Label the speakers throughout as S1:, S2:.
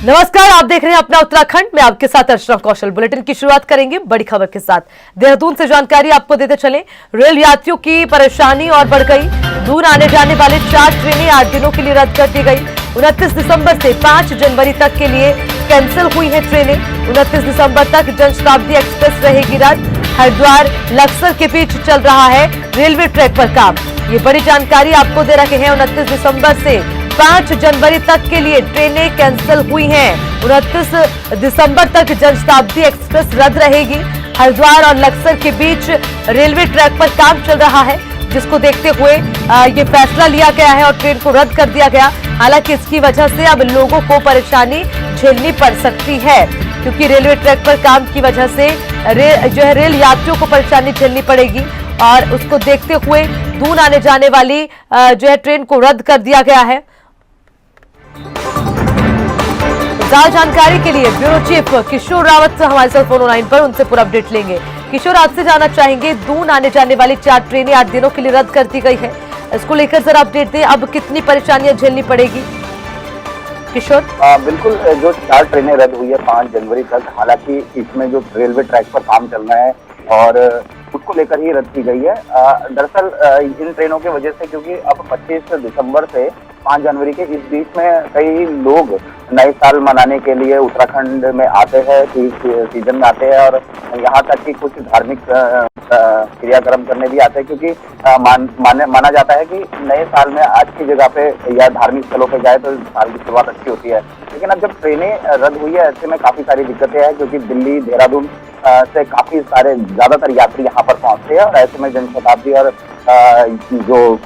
S1: नमस्कार, आप देख रहे हैं अपना उत्तराखंड। मैं आपके साथ अर्चना कौशल। बुलेटिन की शुरुआत करेंगे बड़ी खबर के साथ। देहरादून से जानकारी आपको देते चले। रेल यात्रियों की परेशानी और बढ़ गई। दूर आने जाने वाले 4 ट्रेनें 8 दिनों के लिए रद्द कर दी गई। 29 दिसंबर से 5 जनवरी तक के लिए कैंसिल हुई है ट्रेनें। 29 दिसंबर तक जनशताब्दी एक्सप्रेस रहेगी रद्द। हरिद्वार लक्सर के बीच चल रहा है रेलवे ट्रैक पर काम। ये बड़ी जानकारी आपको दे रहे हैं। 29 दिसंबर से 5 जनवरी तक के लिए ट्रेनें कैंसिल हुई हैं। 29 दिसंबर तक जनशताब्दी एक्सप्रेस रद्द रहेगी। हरिद्वार और लक्सर के बीच रेलवे ट्रैक पर काम चल रहा है, जिसको देखते हुए ये फैसला लिया गया है और ट्रेन को रद्द कर दिया गया। हालांकि इसकी वजह से अब लोगों को परेशानी झेलनी पड़ सकती है, क्योंकि रेलवे ट्रैक पर काम की वजह से रेल यात्रियों को परेशानी झेलनी पड़ेगी और उसको देखते हुए दूर आने जाने वाली ट्रेन को रद्द कर दिया गया है। ज्यादा जानकारी के लिए ब्यूरो चीफ किशोर रावत हमारे साथ फोन लाइन पर, उनसे पूरा अपडेट लेंगे। किशोर, आपसे जानना चाहेंगे, दूर आने जाने वाली 4 ट्रेनें 8 दिनों के लिए रद्द कर दी गई है, इसको लेकर जरा अपडेट दें। अब कितनी परेशानियां झेलनी पड़ेगी किशोर?
S2: बिल्कुल, जो 4 ट्रेनें रद्द हुई है 5 जनवरी तक, हालांकि इसमें जो रेलवे ट्रैक पर काम चल रहा है और उसको लेकर ही रद्द की गई है। दरअसल इन ट्रेनों की वजह से, क्योंकि अब 25 दिसंबर से 5 जनवरी के इस बीच में कई लोग नए साल मनाने के लिए उत्तराखंड में आते हैं, सीजन में आते हैं और यहाँ तक कि कुछ धार्मिक क्रियाक्रम करने भी आते हैं, क्योंकि माना जाता है कि नए साल में आज की जगह पे या धार्मिक स्थलों पे जाए तो साल की शुरुआत अच्छी होती है। लेकिन अब जब ट्रेनें रद्द हुई है, ऐसे में काफी सारी दिक्कतें हैं, क्योंकि दिल्ली देहरादून से काफी सारे ज्यादातर यात्री यहाँ पर पहुंचते हैं और ऐसे में जनशताब्दी और जो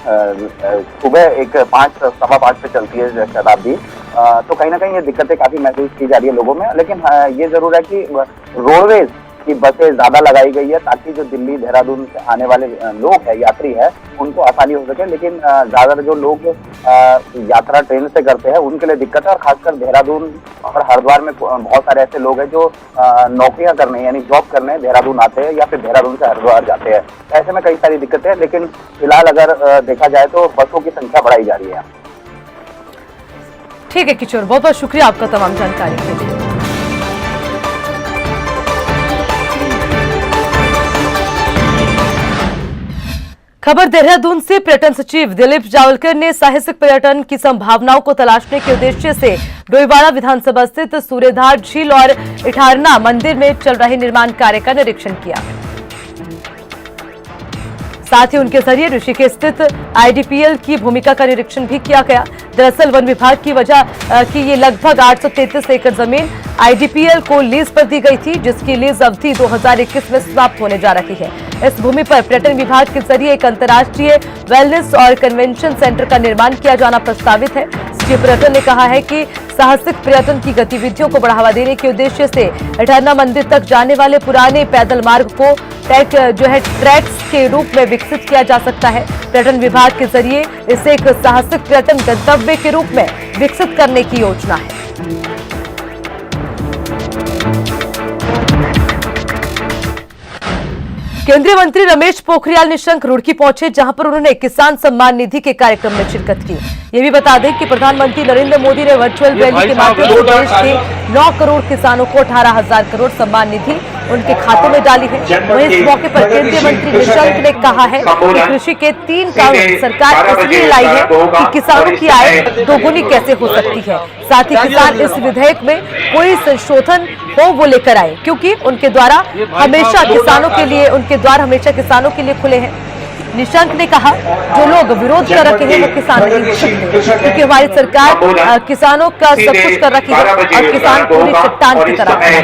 S2: सुबह 5 सवा 5 पे चलती है जनशताब्दी, तो कहीं ना कहीं ये दिक्कतें काफी महसूस की जा रही है लोगों में। लेकिन ये जरूर है कि रोडवेज की बसें ज्यादा लगाई गई है, ताकि जो दिल्ली देहरादून से आने वाले लोग हैं, यात्री है, उनको आसानी हो सके। लेकिन ज्यादातर जो लोग यात्रा ट्रेन से करते हैं उनके लिए दिक्कत है, और खासकर देहरादून और हरिद्वार में बहुत सारे ऐसे लोग हैं जो नौकरियां करने यानी जॉब करने देहरादून आते हैं या फिर देहरादून से हरिद्वार जाते हैं। ऐसे में कई सारी दिक्कतें हैं, लेकिन फिलहाल अगर देखा जाए तो बसों की संख्या बढ़ाई जा रही है।
S1: ठीक है किशोर, बहुत बहुत शुक्रिया आपका तमाम जानकारी के लिए। खबर देहरादून से। पर्यटन सचिव दिलीप जावलकर ने साहसिक पर्यटन की संभावनाओं को तलाशने के उद्देश्य से डोईवाड़ा विधानसभा स्थित सूर्यधार झील और इठारना मंदिर में चल रहे निर्माण कार्य का निरीक्षण किया। साथ ही उनके जरिए ऋषिकेश स्थित आईडीपीएल की भूमिका का निरीक्षण भी किया गया। दरअसल वन विभाग की वजह कि ये लगभग 833 एकड़ जमीन आईडीपीएल को लीज पर दी गई थी, जिसकी लीज अवधि 2021 में समाप्त होने जा रही है। इस भूमि पर पर्यटन विभाग के जरिए एक अंतर्राष्ट्रीय वेलनेस और कन्वेंशन सेंटर का निर्माण किया जाना प्रस्तावित है। सचिव पर्यटन ने कहा है कि साहसिक पर्यटन की गतिविधियों को बढ़ावा देने के उद्देश्य से इठारना मंदिर तक जाने वाले पुराने पैदल मार्ग को ट्रैक्स के रूप में विकसित किया जा सकता है। पर्यटन विभाग के जरिए इसे एक साहसिक पर्यटन गंतव्य के रूप में विकसित करने की योजना है। केंद्रीय मंत्री रमेश पोखरियाल निशंक रुड़की पहुंचे, जहां पर उन्होंने किसान सम्मान निधि के कार्यक्रम में शिरकत की। ये भी बता दें कि प्रधानमंत्री नरेंद्र मोदी ने वर्चुअल रैली के माध्यम से देश के 9 करोड़ किसानों को 18,000 करोड़ सम्मान निधि उनके खातों में डाली है। वहीं इस मौके पर केंद्रीय मंत्री निशंक ने कहा है कि कृषि के 3 कानून सरकार इसलिए लाई है कि किसानों की आय दोगुनी कैसे हो सकती है। साथ ही किसान इस विधेयक में कोई संशोधन हो वो लेकर आए, क्योंकि उनके द्वार हमेशा किसानों के लिए खुले हैं। निशंक ने कहा, जो लोग विरोध कर रखे हैं वो किसान नहीं हो सकते, क्योंकि हमारी सरकार किसानों का सब कुछ कर रखी है और किसान पूरी चट्टान की तरह है।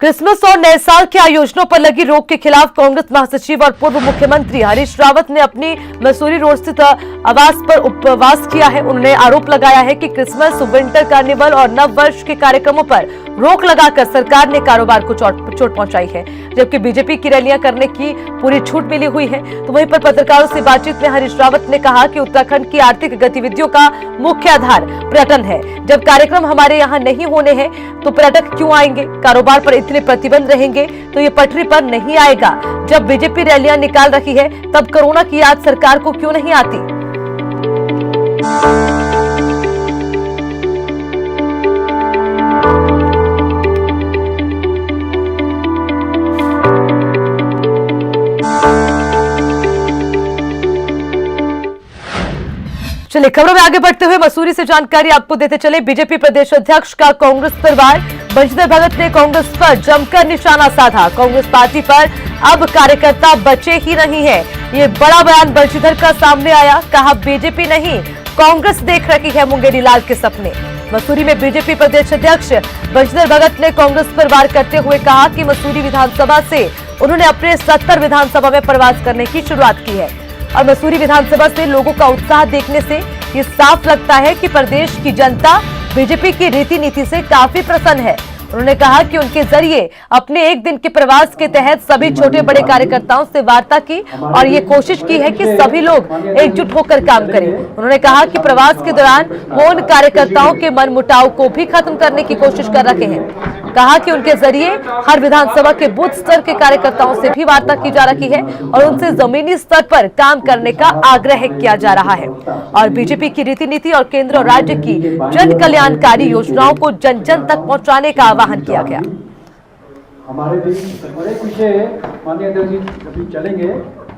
S1: क्रिसमस और नए साल के आयोजनों पर लगी रोक के खिलाफ कांग्रेस महासचिव और पूर्व मुख्यमंत्री हरीश रावत ने अपनी मसूरी रोड स्थित आवास पर उपवास किया है। उन्होंने आरोप लगाया है कि क्रिसमस, विंटर कार्निवल और नव वर्ष के कार्यक्रमों पर रोक लगाकर सरकार ने कारोबार को चोट पहुंचाई है, जबकि बीजेपी की रैलियां करने की पूरी छूट मिली हुई है। तो वहीं पर पत्रकारों से बातचीत में हरीश रावत ने कहा कि उत्तराखंड की आर्थिक गतिविधियों का मुख्य आधार पर्यटन है। जब कार्यक्रम हमारे यहाँ नहीं होने हैं तो पर्यटक क्यों आएंगे? कारोबार पर के लिए प्रतिबंध रहेंगे तो ये पटरी पर नहीं आएगा। जब बीजेपी रैलियां निकाल रही है तब कोरोना की याद सरकार को क्यों नहीं आती? चलिए खबरों में आगे बढ़ते हुए मसूरी से जानकारी आपको देते चले। बीजेपी प्रदेश अध्यक्ष का कांग्रेस पर वार। बंशीधर भगत ने कांग्रेस पर जमकर निशाना साधा। कांग्रेस पार्टी पर अब कार्यकर्ता बचे ही नहीं है। ये बड़ा बयान बंशीधर का सामने आया। कहा बीजेपी नहीं कांग्रेस देख रही है मुंगेरी लाल के सपने। मसूरी में बीजेपी प्रदेश अध्यक्ष बंशीधर भगत ने कांग्रेस पर वार करते हुए कहा कि मसूरी विधानसभा से उन्होंने अपने 70 विधानसभा में प्रवास करने की शुरुआत की है और मसूरी विधानसभा से लोगों का उत्साह देखने से ये साफ लगता है कि प्रदेश की जनता बीजेपी की रीति नीति से काफी प्रसन्न है। उन्होंने कहा कि उनके जरिए अपने एक दिन के प्रवास के तहत सभी छोटे बड़े कार्यकर्ताओं से वार्ता की और ये कोशिश की है कि सभी लोग एकजुट होकर काम करें। उन्होंने कहा कि प्रवास के दौरान वो उन कार्यकर्ताओं के मनमुटाव को भी खत्म करने की कोशिश कर रहे हैं। कहा कि उनके जरिए हर विधानसभा के बूथ स्तर के कार्यकर्ताओं से भी वार्ता की जा रही है और उनसे जमीनी स्तर पर काम करने का आग्रह किया जा रहा है और बीजेपी की रीति नीति और केंद्र और राज्य की जन कल्याणकारी योजनाओं को जन जन तक पहुंचाने का आह्वान किया गया।
S3: हमारे देश बड़े पीछे माननीय अध्यक्ष जी अभी चलेंगे,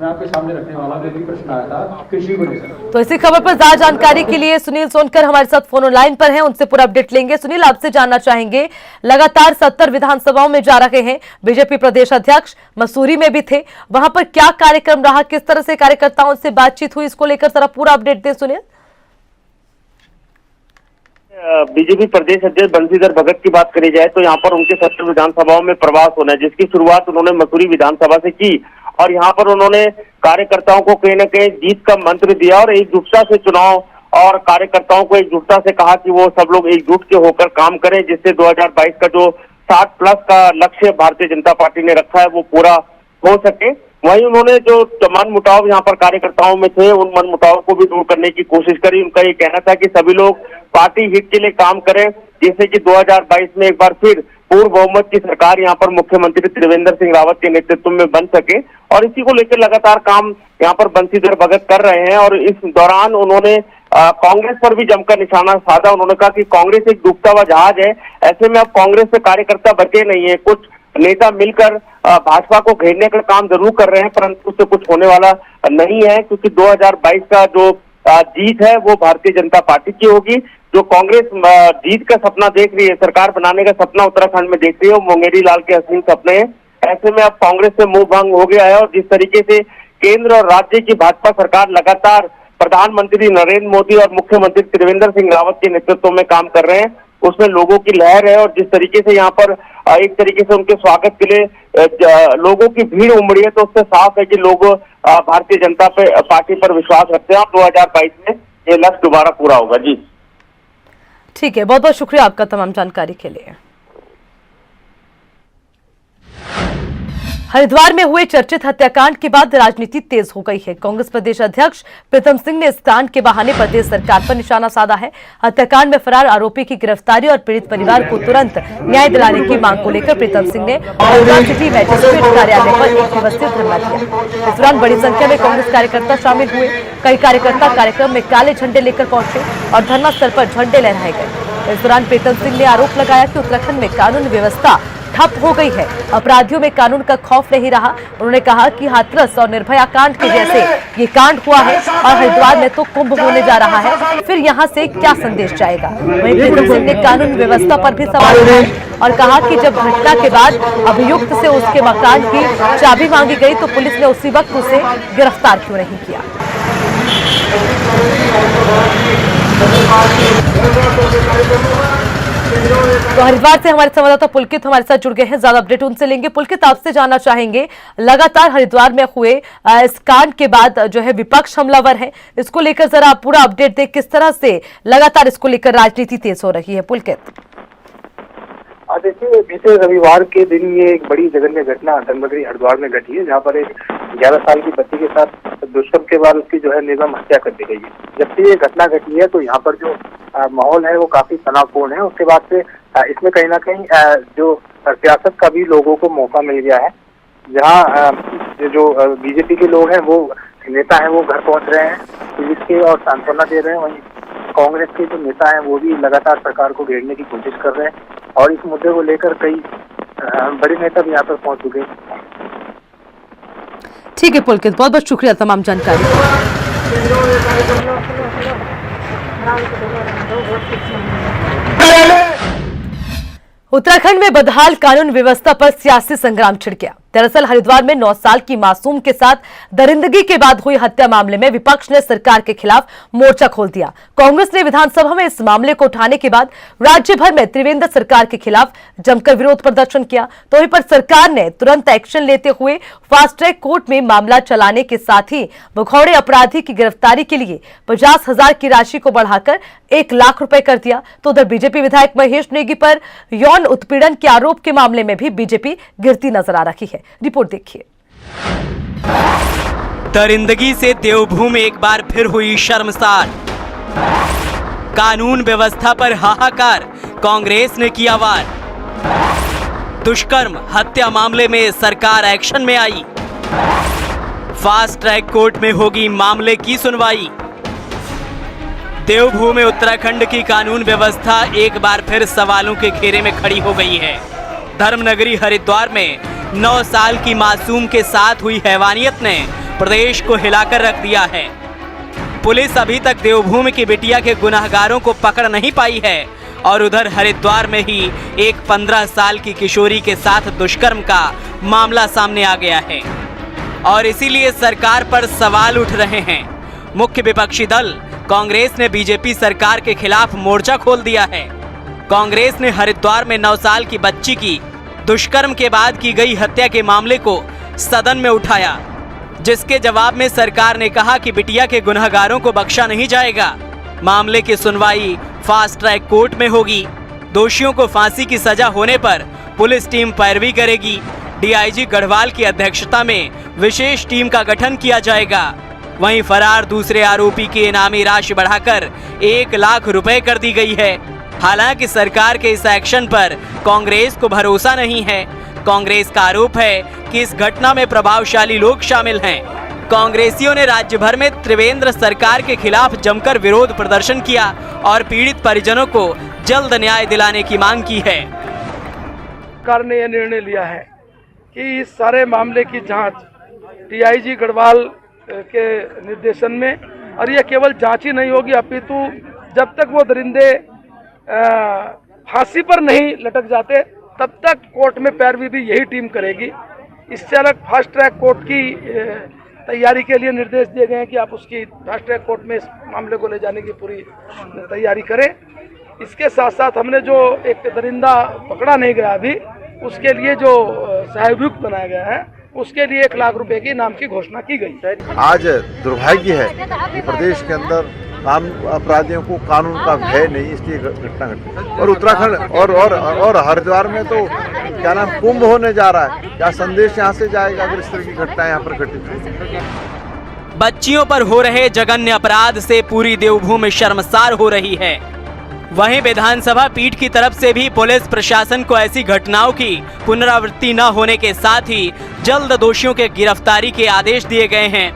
S3: मैं आपके सामने रखने वाला भी प्रश्न आया था कृषि को लेकर।
S1: तो इसी खबर पर ज्यादा जानकारी के लिए सुनील सोनकर हमारे साथ फोन लाइन पर हैं, उनसे पूरा अपडेट लेंगे। सुनील, आपसे जानना चाहेंगे, लगातार 70 विधानसभाओं में जा रहे हैं बीजेपी प्रदेश अध्यक्ष, मसूरी में भी थे, वहां पर क्या कार्यक्रम रहा, किस तरह से कार्यकर्ताओं से बातचीत हुई, इसको लेकर जरा पूरा अपडेट दें सुनील।
S4: बीजेपी प्रदेश अध्यक्ष बंशीधर भगत की बात करी जाए तो यहाँ पर उनके 70 विधानसभाओं में प्रवास होना है, जिसकी शुरुआत उन्होंने मसूरी विधानसभा से की और यहाँ पर उन्होंने कार्यकर्ताओं को कहीं न कहीं जीत का मंत्र दिया और एकजुटता से चुनाव और कार्यकर्ताओं को एकजुटता से कहा कि वो सब लोग एकजुट के होकर काम करें, जिससे 2022 का जो 60+ का लक्ष्य भारतीय जनता पार्टी ने रखा है वो पूरा हो सके। वहीं उन्होंने जो मन मुटाव यहाँ पर कार्यकर्ताओं में थे उन मन मुटाव को भी दूर करने की कोशिश करी। उनका ये कहना था कि सभी लोग पार्टी हित के लिए काम करें, जिससे कि 2022 में एक बार फिर पूर्ण बहुमत की सरकार यहाँ पर मुख्यमंत्री त्रिवेंद्र सिंह रावत के नेतृत्व में बन सके और इसी को लेकर लगातार काम यहाँ पर बंशीधर भगत कर रहे हैं। और इस दौरान उन्होंने कांग्रेस पर भी जमकर निशाना साधा। उन्होंने कहा कि कांग्रेस एक डूबता हुआ जहाज है, ऐसे में अब कांग्रेस से कार्यकर्ता बचे नहीं है। कुछ नेता मिलकर भाजपा को घेरने का काम जरूर कर रहे हैं, परंतु उससे कुछ होने वाला नहीं है, क्योंकि 2022 का जो जीत है वो भारतीय जनता पार्टी की होगी। जो कांग्रेस जीत का सपना देख रही है, सरकार बनाने का सपना उत्तराखंड में देख रही है, वो मुंगेरी लाल के हसीन सपने हैं। ऐसे में अब कांग्रेस से मुंह भंग हो गया है और जिस तरीके से केंद्र और राज्य की भाजपा सरकार लगातार प्रधानमंत्री नरेंद्र मोदी और मुख्यमंत्री त्रिवेंद्र सिंह रावत के नेतृत्व में काम कर रहे हैं, उसमें लोगों की लहर है और जिस तरीके से यहाँ पर एक तरीके से उनके स्वागत के लिए लोगों की भीड़ उमड़ी है, तो उससे साफ है कि लोग भारतीय जनता पार्टी पर विश्वास रखते हैं और 2022 में ये लक्ष्य दोबारा पूरा होगा। जी
S1: ठीक है, बहुत बहुत शुक्रिया आपका तमाम जानकारी के लिए। हरिद्वार में हुए चर्चित हत्याकांड के बाद राजनीति तेज हो गई है। कांग्रेस प्रदेश अध्यक्ष प्रीतम सिंह ने इस कांड के बहाने प्रदेश सरकार पर निशाना साधा है। हत्याकांड में फरार आरोपी की गिरफ्तारी और पीड़ित परिवार को तुरंत न्याय दिलाने की मांग को लेकर प्रीतम सिंह ने हरिद्वार सिटी मजिस्ट्रेट कार्यालय पर एक दिवसीय धरना दिया। इस दौरान बड़ी संख्या में कांग्रेस कार्यकर्ता शामिल हुए। कई कार्यकर्ता कार्यक्रम में काले झंडे लेकर पहुंचे और धरना स्थल पर झंडे लहराए गए। इस दौरान प्रीतम सिंह ने आरोप लगाया कि उत्तराखंड में कानून व्यवस्था ठप हो गई है, अपराधियों में कानून का खौफ नहीं रहा। उन्होंने कहा कि हाथरस और निर्भया कांड के जैसे ये कांड हुआ है और हरिद्वार में तो कुंभ होने जा रहा है, फिर यहाँ से क्या संदेश जाएगा। वहीं प्रीतम सिंह ने कानून व्यवस्था पर भी सवाल उठाए और कहा कि जब घटना के बाद अभियुक्त से उसके मकान की चाबी मांगी गई तो पुलिस ने उसी वक्त उसे गिरफ्तार क्यों नहीं किया। तो हरिद्वार से हमारे संवाददाता पुलकित हमारे साथ जुड़ गए हैं, ज्यादा अपडेट उनसे लेंगे। पुलकित, आपसे जानना चाहेंगे, लगातार हरिद्वार में हुए इस कांड के बाद जो है विपक्ष हमलावर है, इसको लेकर जरा पूरा अपडेट दें, किस तरह से लगातार इसको लेकर राजनीति तेज हो रही है। पुलकित,
S5: देखिए, बीते रविवार के दिन ये एक बड़ी जघन्य घटना धर्मनगरी हरिद्वार में घटी है, जहाँ पर एक 11 साल की बच्ची के साथ दुष्कर्म के बाद उसकी जो है निर्मम हत्या कर दी गई है। जबकि ये घटना घटी है तो यहाँ पर जो माहौल है वो काफी तनावपूर्ण है। उसके बाद से इसमें कहीं ना कहीं जो सियासत का भी लोगों को मौका मिल गया है। जहाँ जो बीजेपी के लोग हैं, वो नेता हैं, वो घर पहुंच रहे हैं पुलिस के और सांत्वना दे रहे हैं, वहीं कांग्रेस के जो नेता हैं वो भी लगातार सरकार को घेरने की कोशिश कर रहे हैं और इस मुद्दे को लेकर कई बड़े नेता भी यहाँ पर पहुंच चुके हैं।
S1: ठीक है पुलकित, बहुत बहुत शुक्रिया तमाम जानकारी। उत्तराखंड में बदहाल कानून व्यवस्था पर सियासी संग्राम छिड़ गया। दरअसल हरिद्वार में 9 साल की मासूम के साथ दरिंदगी के बाद हुई हत्या मामले में विपक्ष ने सरकार के खिलाफ मोर्चा खोल दिया। कांग्रेस ने विधानसभा में इस मामले को उठाने के बाद राज्य भर में त्रिवेंद्र सरकार के खिलाफ जमकर विरोध प्रदर्शन किया। तो वहीं पर सरकार ने तुरंत एक्शन लेते हुए फास्ट ट्रैक कोर्ट में मामला चलाने के साथ ही भगौड़े अपराधी की गिरफ्तारी के लिए 50,000 की राशि को बढ़ाकर 1 लाख रुपए कर दिया। तो उधर बीजेपी विधायक महेश नेगी पर यौन उत्पीड़न के आरोप के मामले में भी बीजेपी गिरती नजर आ रही है। रिपोर्ट देखिए।
S6: दरिंदगी से देवभूमि एक बार फिर हुई शर्मसार। कानून व्यवस्था पर हाहाकार, कांग्रेस ने किया वार। दुष्कर्म हत्या मामले में सरकार एक्शन में आई। फास्ट ट्रैक कोर्ट में होगी मामले की सुनवाई। देवभूमि उत्तराखंड की कानून व्यवस्था एक बार फिर सवालों के घेरे में खड़ी हो गई है। धर्मनगरी हरिद्वार में 9 साल की मासूम के साथ हुई हैवानियत ने प्रदेश को हिलाकर रख दिया है। पुलिस अभी तक देवभूमि की बिटिया के गुनहगारों को पकड़ नहीं पाई है और उधर हरिद्वार में ही एक 15 साल की किशोरी के साथ दुष्कर्म का मामला सामने आ गया है और इसीलिए सरकार पर सवाल उठ रहे हैं। मुख्य विपक्षी दल कांग्रेस ने बीजेपी सरकार के खिलाफ मोर्चा खोल दिया है। कांग्रेस ने हरिद्वार में 9 साल की बच्ची की दुष्कर्म के बाद की गई हत्या के मामले को सदन में उठाया, जिसके जवाब में सरकार ने कहा कि बिटिया के गुनहगारों को बख्शा नहीं जाएगा। मामले की सुनवाई फास्ट ट्रैक कोर्ट में होगी। दोषियों को फांसी की सजा होने पर पुलिस टीम पैरवी करेगी। डीआईजी गढ़वाल की अध्यक्षता में विशेष टीम का गठन किया जाएगा। वहीं फरार दूसरे आरोपी की इनामी राशि बढ़ाकर 1 लाख रुपए कर दी गई है। हालांकि सरकार के इस एक्शन पर कांग्रेस को भरोसा नहीं है। कांग्रेस का आरोप है कि इस घटना में प्रभावशाली लोग शामिल हैं। कांग्रेसियों ने राज्य भर में त्रिवेंद्र सरकार के खिलाफ जमकर विरोध प्रदर्शन किया और पीड़ित परिजनों को जल्द न्याय दिलाने की मांग की है।
S7: सरकार ने यह निर्णय लिया है कि इस सारे मामले की जांच डीआईजी गढ़वाल के निर्देशन में, और यह केवल जांच ही नहीं होगी अपितु जब तक वो दरिंदे फांसी पर नहीं लटक जाते तब तक कोर्ट में पैरवी भी यही टीम करेगी। इससे अलग फास्ट ट्रैक कोर्ट की तैयारी के लिए निर्देश दिए गए हैं कि आप उसकी फास्ट ट्रैक कोर्ट में इस मामले को ले जाने की पूरी तैयारी करें। इसके साथ साथ हमने जो एक दरिंदा पकड़ा नहीं गया अभी, उसके लिए जो सहाभियुक्त बनाया गया है उसके लिए 1 लाख रुपए की इनाम की घोषणा की गई।
S8: आज दुर्भाग्य है कि प्रदेश के अंदर अपराधियों को कानून का भय नहीं, इसलिए घटना घटी। और उत्तराखंड और हरिद्वार में तो क्या नाम कुंभ होने जा रहा है। क्या संदेश यहाँ से जाएगा अगर इस तरह की घटनाएं यहाँ पर घटित?
S6: बच्चियों पर हो रहे जघन्य अपराध से पूरी देवभूमि शर्मसार हो रही है। वहीं विधानसभा पीठ की तरफ से भी पुलिस प्रशासन को ऐसी घटनाओं की पुनरावृत्ति न होने के साथ ही जल्द दोषियों के गिरफ्तारी के आदेश दिए गए हैं।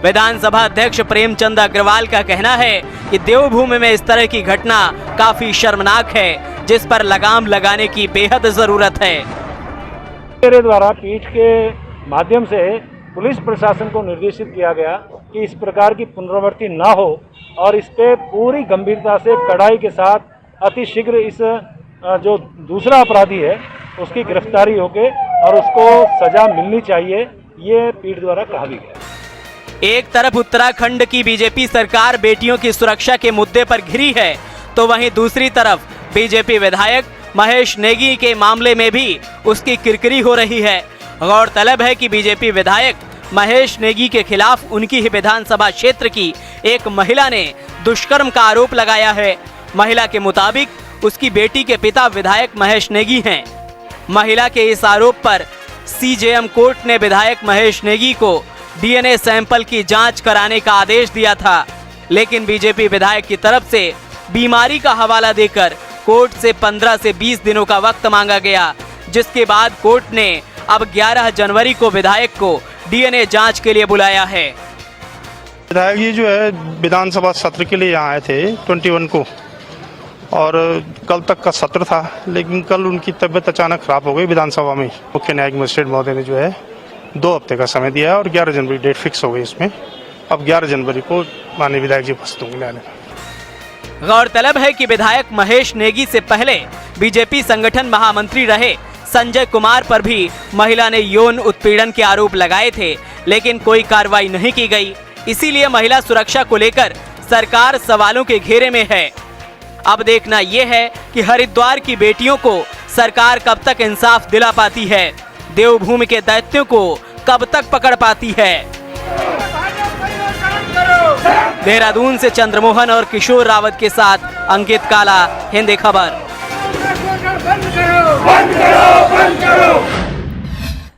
S6: विधानसभा अध्यक्ष प्रेमचंद अग्रवाल का कहना है कि देवभूमि में इस तरह की घटना काफी शर्मनाक है, जिस पर लगाम लगाने की बेहद जरूरत है।
S3: मेरे द्वारा पीठ के माध्यम से पुलिस प्रशासन को निर्देशित किया गया कि इस प्रकार की पुनरावृत्ति न हो और इस पे पूरी गंभीरता से कड़ाई के साथ अतिशीघ्र इस जो दूसरा अपराधी है उसकी गिरफ्तारी होके और उसको सजा मिलनी चाहिए, ये पीठ द्वारा कहा भी गया।
S6: एक तरफ उत्तराखंड की बीजेपी सरकार बेटियों की सुरक्षा के मुद्दे पर घिरी है, तो वहीं दूसरी तरफ बीजेपी विधायक महेश नेगी के मामले में भी उसकी किरकिरी हो रही है। गौरतलब है कि बीजेपी विधायक महेश नेगी के खिलाफ उनकी ही विधानसभा क्षेत्र की एक महिला ने दुष्कर्म का आरोप लगाया है। महिला के मुताबिक उसकी बेटी के पिता विधायक महेश नेगी हैं। महिला के इस आरोप पर सीजेएम कोर्ट ने विधायक महेश नेगी को डीएनए सैंपल की जांच कराने का आदेश दिया था, लेकिन बीजेपी विधायक की तरफ से बीमारी का हवाला देकर कोर्ट से 15 से 20 दिनों का वक्त मांगा गया, जिसके बाद कोर्ट ने अब 11 जनवरी को विधायक को डीएनए जांच के लिए बुलाया है।
S9: विधायक जी जो है विधानसभा सत्र के लिए यहाँ आए थे 21 को, और कल तक का सत्र था, लेकिन कल उनकी तबीयत अचानक खराब हो गई विधानसभा में। मुख्य न्यायिक मजिस्ट्रेट महोदय ने जो है 2 हफ्ते का समय दिया है और 11 जनवरी डेट फिक्स हो गई इसमें। अब 11 जनवरी को माननीय विधायक जी उपस्थित होंगे न्यायालय में।
S6: गौरतलब है कि विधायक महेश नेगी से पहले बीजेपी संगठन महामंत्री रहे संजय कुमार पर भी महिला ने यौन उत्पीड़न के आरोप लगाए थे, लेकिन कोई कार्रवाई नहीं की गई। इसीलिए महिला सुरक्षा को लेकर सरकार सवालों के घेरे में है। अब देखना यह है कि हरिद्वार की बेटियों को सरकार कब तक इंसाफ दिला पाती है, देवभूमि के दैत्यों को कब तक पकड़ पाती है। देहरादून से चंद्रमोहन और किशोर रावत के साथ अंकित काला, हिंदी खबर।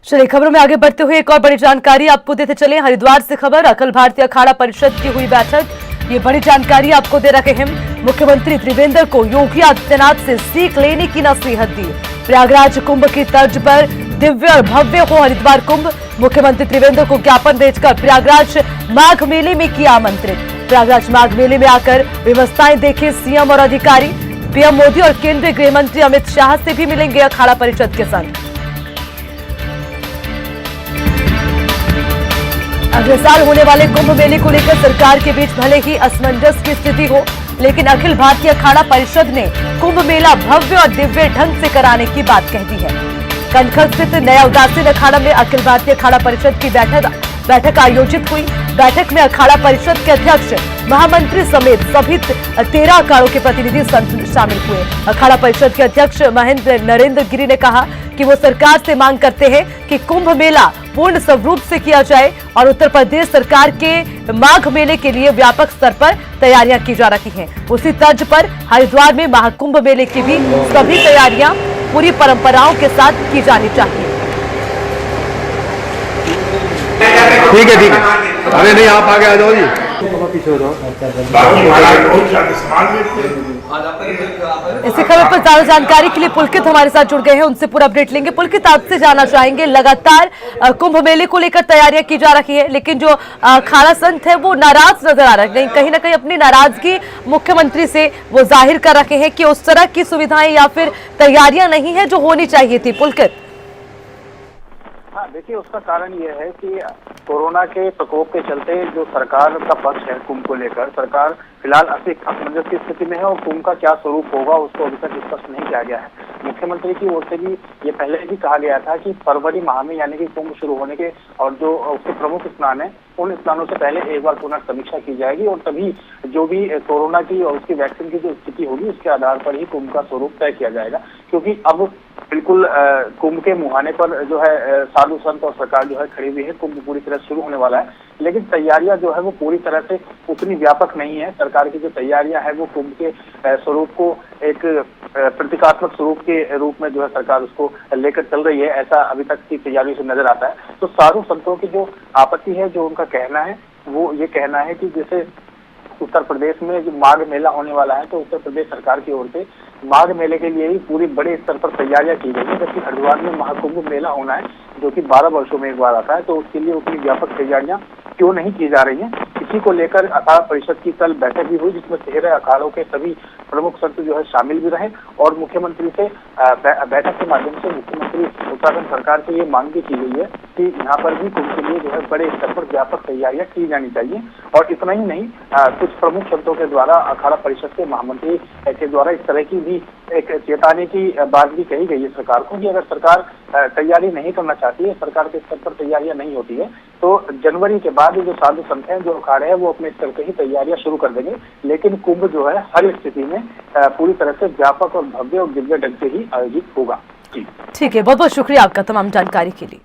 S1: चलिए खबरों में आगे बढ़ते हुए एक और बड़ी जानकारी आपको देते चले। हरिद्वार से खबर, अखिल भारतीय अखाड़ा परिषद की हुई बैठक, ये बड़ी जानकारी आपको दे रखे हैं। मुख्यमंत्री त्रिवेंद्र को योगी आदित्यनाथ से सीख लेने की नसीहत दी। प्रयागराज कुंभ की तर्ज पर दिव्य और भव्य हो हरिद्वार कुंभ, मुख्यमंत्री त्रिवेंद्र को ज्ञापन भेजकर प्रयागराज माघ मेले में किया आमंत्रित। प्रयागराज माघ मेले में आकर व्यवस्थाएं देखे सीएम और अधिकारी। पीएम मोदी और केंद्रीय गृह मंत्री अमित शाह से भी मिलेंगे अखाड़ा परिषद के संग। अगले साल होने वाले कुंभ मेले को लेकर सरकार के बीच भले ही असमंजस की स्थिति हो, लेकिन अखिल भारतीय अखाड़ा परिषद ने कुंभ मेला भव्य और दिव्य ढंग से कराने की बात कह दी है। कनखल स्थित नया उदासीन अखाड़ा में अखिल भारतीय अखाड़ा परिषद की बैठक आयोजित हुई। बैठक में अखाड़ा परिषद के अध्यक्ष, महामंत्री समेत सभी 13 अखाड़ों के प्रतिनिधि शामिल हुए। अखाड़ा परिषद के अध्यक्ष महेंद्र नरेंद्र गिरी ने कहा कि वो सरकार से मांग करते हैं कि कुंभ मेला पूर्ण स्वरूप से किया जाए और उत्तर प्रदेश सरकार के माघ मेले के लिए व्यापक स्तर पर तैयारियां की जा रही हैं। उसी तर्ज पर हरिद्वार में महाकुंभ मेले की भी सभी तैयारियां पूरी परंपराओं के साथ की जानी चाहिए।
S8: ठीक है। अरे नहीं, आप आगे आ जाओ जी।
S1: इसी खबर पर ज्यादा जानकारी के लिए पुलकित हमारे साथ जुड़ गए हैं, उनसे पूरा अपडेट लेंगे। पुलकित, आपसे जानना चाहेंगे, लगातार कुंभ मेले को लेकर तैयारियां की जा रही है, लेकिन जो अखाड़ा संत है वो नाराज नजर आ रहे हैं। कहीं ना कहीं अपनी नाराजगी मुख्यमंत्री से वो जाहिर कर रहे हैं कि उस तरह की सुविधाएं या फिर तैयारियां नहीं है जो होनी चाहिए थी। पुलकित,
S2: हाँ, देखिए उसका कारण ये है कि कोरोना के प्रकोप के चलते जो सरकार का पक्ष है कुंभ को लेकर, सरकार फिलहाल असमंजस की स्थिति में है और कुंभ का क्या स्वरूप होगा उसको अभी तक स्पष्ट नहीं किया गया है। मुख्यमंत्री की ओर से भी ये पहले भी कहा गया था कि फरवरी माह में यानी कि कुंभ शुरू होने के और जो उसके प्रमुख स्नान है उन स्नानों से पहले एक बार पुनः समीक्षा की जाएगी और तभी जो भी कोरोना की और उसकी वैक्सीन की जो स्थिति होगी उसके आधार पर ही कुंभ का स्वरूप तय किया जाएगा। क्योंकि अब बिल्कुल कुंभ के मुहाने पर जो है साधु संत और सरकार जो है खड़ी हुई है। कुंभ पूरी तरह शुरू होने वाला है, लेकिन तैयारियां जो है वो पूरी तरह से उतनी व्यापक नहीं है। सरकार की जो तैयारियां है वो कुंभ के स्वरूप को एक प्रतीकात्मक स्वरूप के रूप में जो है सरकार उसको लेकर चल रही है, ऐसा अभी तक की तैयारियों से नजर आता है। तो साधु संतों की जो आपत्ति है, जो उनका कहना है, वो ये कहना है कि जैसे उत्तर प्रदेश में जो माघ मेला होने वाला है तो उत्तर प्रदेश सरकार की ओर से माघ मेले के लिए ही पूरी बड़े स्तर पर तैयारियां की गई है, जबकि हरिद्वार में महाकुंभ मेला होना है जो कि 12 वर्षों में एक बार आता है। तो उसके लिए उतनी व्यापक तैयारियां क्यों नहीं की जा रही हैं, इसी को लेकर अखाड़ा परिषद की कल बैठक भी हुई, जिसमें 13 अखाड़ों के सभी प्रमुख संत जो है शामिल भी रहे और मुख्यमंत्री से बैठक के माध्यम से मुख्यमंत्री उत्तराखंड सरकार से ये मांग भी की गई है कि यहाँ पर भी कुंभ के लिए जो है बड़े स्तर पर व्यापक तैयारियां की जानी चाहिए। और इतना ही नहीं, कुछ प्रमुख संतों के द्वारा अखाड़ा परिषद के महामंत्री के द्वारा इस तरह की भी एक चेताने की बात भी कही गई है सरकार को कि अगर सरकार तैयारी नहीं करना चाहती है, सरकार के स्तर पर तैयारियां नहीं होती है, तो जनवरी के बाद जो साधु संत हैं, जो अखाड़े हैं, वो अपने स्तर पर ही तैयारियां शुरू कर देंगे। लेकिन कुंभ जो है हर स्थिति में पूरी तरह से व्यापक और भव्य और दिव्य ढंग से ही आयोजित होगा।
S1: ठीक है, बहुत बहुत शुक्रिया आपका तमाम जानकारी के लिए।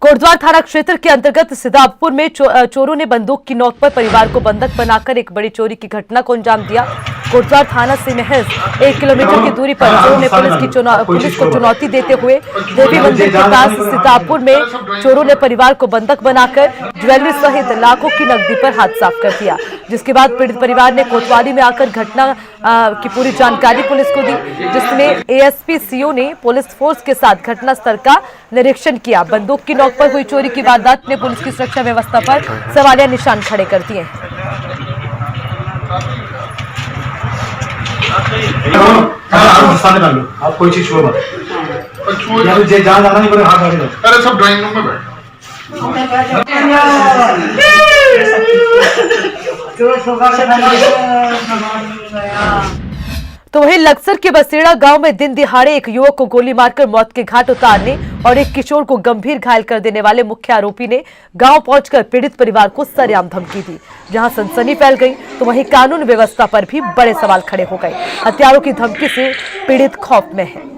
S1: कोटद्वार थाना क्षेत्र के अंतर्गत सिदाबपुर में चोरों ने बंदूक की नोक पर परिवार को बंधक बनाकर एक बड़ी चोरी की घटना को अंजाम दिया। कोटद्वार थाना से महज 1 किलोमीटर की दूरी पर चोरों ने पुलिस को चुनौती देते हुए देवी मंदिर के पास सीतापुर में चोरों ने परिवार को बंधक बनाकर ज्वेलरी सहित लाखों की नकदी पर हाथ साफ कर दिया, जिसके बाद पीड़ित परिवार ने कोतवाली में आकर घटना की पूरी जानकारी पुलिस को दी, जिसमें एएसपी सीओ ने पुलिस फोर्स के साथ घटनास्थल का निरीक्षण किया। बंदूक की नोक पर हुई चोरी की वारदात ने पुलिस की सुरक्षा व्यवस्था पर सवालिया निशान खड़े कर दिए हैं।
S3: आप कोई चीज छुओ मत, जहाँ जाना नहीं पड़ेगा, हाथ आगे रखो।
S10: अरे सब ड्राइंग रूम में बैठ।
S1: तो वहीं लक्सर के बसेड़ा गांव में दिन दिहाड़े एक युवक को गोली मारकर मौत के घाट उतारने और एक किशोर को गंभीर घायल कर देने वाले मुख्य आरोपी ने गांव पहुंचकर पीड़ित परिवार को सरेआम धमकी दी। जहां सनसनी फैल गई तो वहीं कानून व्यवस्था पर भी बड़े सवाल खड़े हो गए। हत्यारों की धमकी से पीड़ित खौफ में है।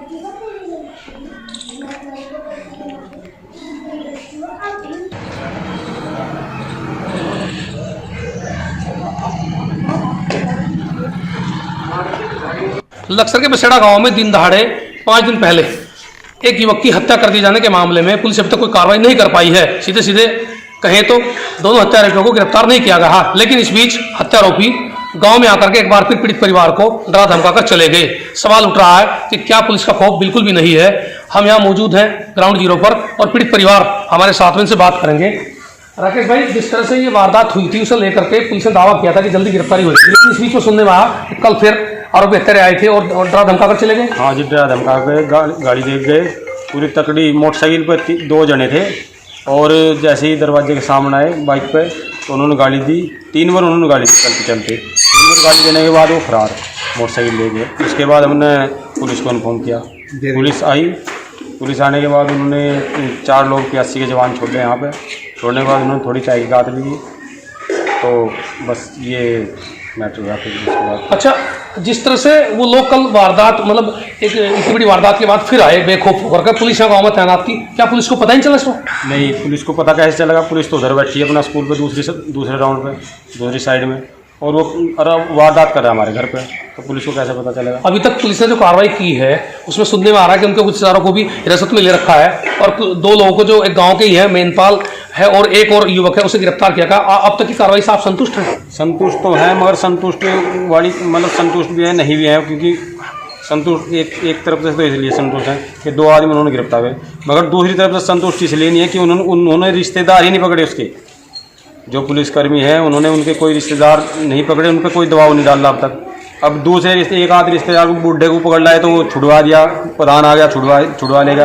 S11: लक्सर के बसेड़ा गांव में दिन दहाड़े 5 दिन पहले एक युवक की हत्या कर दिए जाने के मामले में पुलिस अभी तक कोई कार्रवाई नहीं कर पाई है। सीधे सीधे कहें तो दोनों हत्या आरोपियों को गिरफ्तार नहीं किया गया, लेकिन इस बीच हत्या आरोपी गांव में आकर के एक बार फिर पीड़ित परिवार को डरा धमका कर चले गए। सवाल उठ रहा है कि क्या पुलिस का खौफ बिल्कुल भी नहीं है। हम यहाँ मौजूद हैं ग्राउंड जीरो पर और पीड़ित परिवार हमारे साथ में इनसे बात करेंगे। राकेश भाई, जिस तरह से ये वारदात हुई थी उसे लेकर के पुलिस ने दावा किया था कि जल्दी गिरफ्तारी हुई, लेकिन इस बीच में सुनने में आया कि कल फिर आरोपी हत्यारे आए थे और डरा धमका कर चले गए।
S12: हाँ जी, डरा धमका के गाड़ी देख गए। पूरी तकड़ी मोटरसाइकिल पर 2 जने थे और जैसे ही दरवाजे के सामने आए बाइक पे तो उन्होंने गाड़ी दी। 3 बार उन्होंने गाड़ी चलते 3 बार गाड़ी देने के बाद वो फरार मोटरसाइकिल ले गए। उसके बाद हमने पुलिस को इन्फॉर्म किया, पुलिस आई। पुलिस आने के बाद उन्होंने 4 लोग PSC के जवान छोड़े यहाँ पे। छोड़ने के बाद उन्होंने थोड़ी तहकीकात ली तो बस ये मैटर हुआ। फिर उसके बाद
S11: अच्छा, जिस तरह से वो लोग कल वारदात मतलब एक इतनी बड़ी वारदात के बाद फिर आए बेखौफ होकर, पुलिस यहाँ गाँव में तैनात थी, क्या पुलिस को पता ही चला इसको?
S12: नहीं, पुलिस को पता कैसे चलेगा? पुलिस तो उधर बैठी है अपना स्कूल पे दूसरे राउंड पे दूसरी साइड में, और वो वारदात कर रहा है हमारे घर पे, तो पुलिस को कैसे पता चलेगा?
S11: अभी तक पुलिस ने जो कार्रवाई की है उसमें सुनने में आ रहा है कि उनके कुछ रिश्तेदारों को भी हिरासत में ले रखा है और 2 लोगों को जो एक गांव के ही है मेनपाल है और एक और युवक है उसे गिरफ्तार किया गया। अब तक की कार्रवाई से आप संतुष्ट हैं?
S12: संतुष्ट तो है, मगर संतुष्ट वाली मतलब संतुष्ट भी है नहीं भी है, क्योंकि संतुष्ट एक तरफ से तो इसलिए संतुष्ट है कि 2 आदमी उन्होंने गिरफ्तार हुए, मगर दूसरी तरफ से संतुष्ट इसलिए नहीं है कि उन्होंने रिश्तेदार ही नहीं पकड़े। उसके जो पुलिसकर्मी हैं उन्होंने उनके कोई रिश्तेदार नहीं पकड़े, उन पर कोई दबाव नहीं डाला अब तक। अब दूसरे एक आध रिश्तेदार को बूढ़े को पकड़ लाए तो वो छुड़वा दिया, प्रधान आ गया छुड़वा लेगा।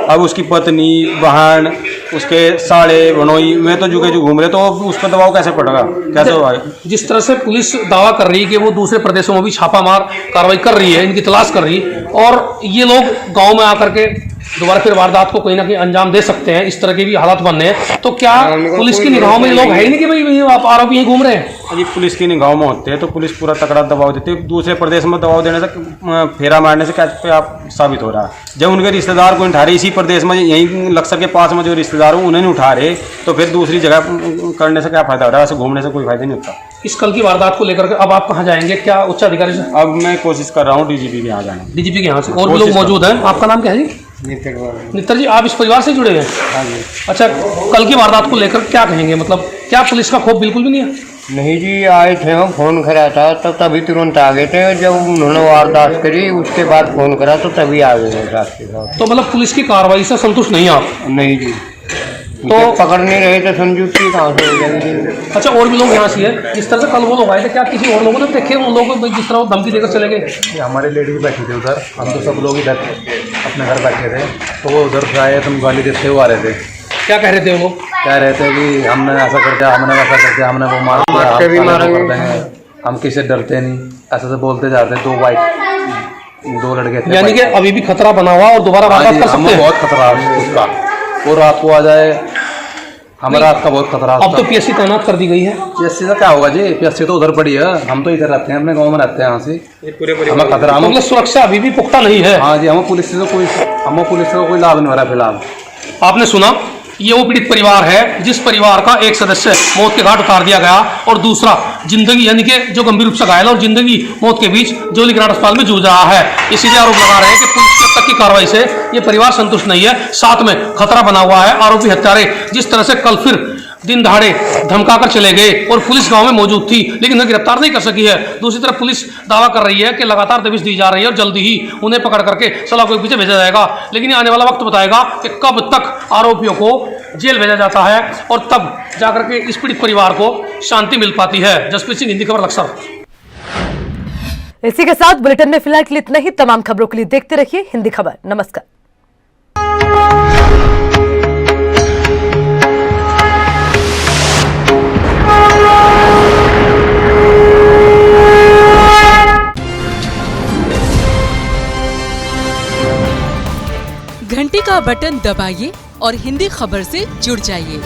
S12: अब उसकी पत्नी, बहन, उसके साड़े बनोई में तो जुगे जो घूम रहे, तो उस पर दबाव कैसे पड़ेगा, कैसे होगा?
S11: जिस तरह से पुलिस दावा कर रही है कि वो दूसरे प्रदेशों में भी छापामार कार्रवाई कर रही है, इनकी तलाश कर रही है, और ये लोग गाँव में आकर के दोबारा फिर वारदात को कहीं ना कहीं अंजाम दे सकते हैं, इस तरह के भी हालात बन रहे हैं, तो क्या पुलिस की निगाहों में लोग है ही नहीं कि भाई आप आरोपी यहीं घूम रहे हैं?
S12: यदि पुलिस की निगाहों में होते हैं तो पुलिस पूरा तकड़ा दबाव देती है। दूसरे प्रदेश में दबाव देने से, फेरा मारने से क्या आप साबित हो रहा है? जब उनके रिश्तेदार को उठा रहे इसी प्रदेश में, यहीं लक्सर के पास में जो रिश्तेदार हो उन्हें नहीं उठा रहे, तो फिर दूसरी जगह करने से क्या फायदा हो रहा है? ऐसे घूमने से कोई फायदा नहीं होता।
S11: इस कल की वारदात को लेकर के अब आप कहाँ जाएंगे, क्या उच्च अधिकारी से?
S12: अब मैं कोशिश कर रहा हूँ DGP के यहाँ जाने।
S11: DGP के यहाँ से और भी लोग मौजूद हैं। आपका नाम क्या है जी? नित्तर जी, आप इस परिवार से जुड़े हैं?
S12: हाँ जी।
S11: अच्छा, कल की वारदात को लेकर क्या कहेंगे, मतलब क्या पुलिस का खौफ बिल्कुल भी नहीं है?
S13: नहीं जी, आए थे, हम फ़ोन करा था तो तभी तुरंत आ गए थे। जब उन्होंने वारदात करी उसके बाद फ़ोन करा तो तभी आ गए रास्ते साथ।
S11: तो मतलब पुलिस की कार्रवाई से संतुष्ट नहीं आप?
S13: नहीं जी, तो पकड़ नहीं रहे थे, संतुष्टि कहाँ से हो जाएगी?
S11: अच्छा, और भी लोग यहाँ से है? जिस तरह से कल वो लोग आए थे, क्या किसी और लोगों ने देखे उन लोगों को जिस तरह वो धमकी देकर चले गए?
S3: हमारे लेडीज बैठी थी उधर, हम तो सब लोग इधर अपने घर बैठे थे, तो वो उधर से आए, तुम गाली देते हुए आ रहे थे।
S11: क्या कह रहे थे वो?
S3: कह रहे थे कि हमने ऐसा कर दिया, हमने वैसा कर दिया, हमने वो मार देंगे, हम किसी से डरते नहीं, ऐसे से बोलते जाते। 2 लड़के थे,
S11: यानी कि अभी भी खतरा बना हुआ और दोबारा वारदात कर सकते हैं?
S3: बहुत खतरा है उसका, वो रात को आ जाए, हमारा आपका बहुत खतरा।
S11: अब तो PSC तैनात कर दी गई है।
S3: PSC का क्या होगा जी? PSC तो उधर पड़ी है, हम तो इधर रहते हैं, अपने गांव में रहते हैं। यहाँ से हमें खतरा,
S11: मतलब सुरक्षा अभी भी पुख्ता नहीं है?
S3: हाँ जी, हमें पुलिस से कोई लाभ नहीं हो रहा फिलहाल।
S11: आपने सुना ये वो पीड़ित परिवार है जिस परिवार का एक सदस्य मौत के घाट उतार दिया गया और दूसरा जिंदगी यानी कि जो गंभीर रूप से घायल और जिंदगी मौत के बीच जोली ग्रांट अस्पताल में जूझ रहा है। इसीलिए आरोप लगा रहे हैं कि पुलिस की अब तक की कार्रवाई से ये परिवार संतुष्ट नहीं है, साथ में खतरा बना हुआ है। आरोपी हत्यारे जिस तरह से कल फिर दिन दहाड़े धमकाकर चले गए और पुलिस गांव में मौजूद थी लेकिन उन्हें गिरफ्तार नहीं कर सकी है। दूसरी तरफ पुलिस दावा कर रही है कि लगातार दबिश दी जा रही है और जल्दी ही उन्हें पकड़ करके सलाखों के पीछे भेजा जाएगा। लेकिन आने वाला वक्त बताएगा कि कब तक आरोपियों को जेल भेजा जाता है और तब जाकर के इस पीड़ित परिवार को शांति मिल पाती है। जसप्रीत सिंह, हिंदी खबर, लक्सर।
S1: इसी के साथ बुलेटिन में फिलहाल के लिए इतना ही। तमाम खबरों के लिए देखते रहिए हिंदी खबर। नमस्कार।
S10: घंटी का बटन दबाइए और हिंदी खबर से जुड़ जाइए।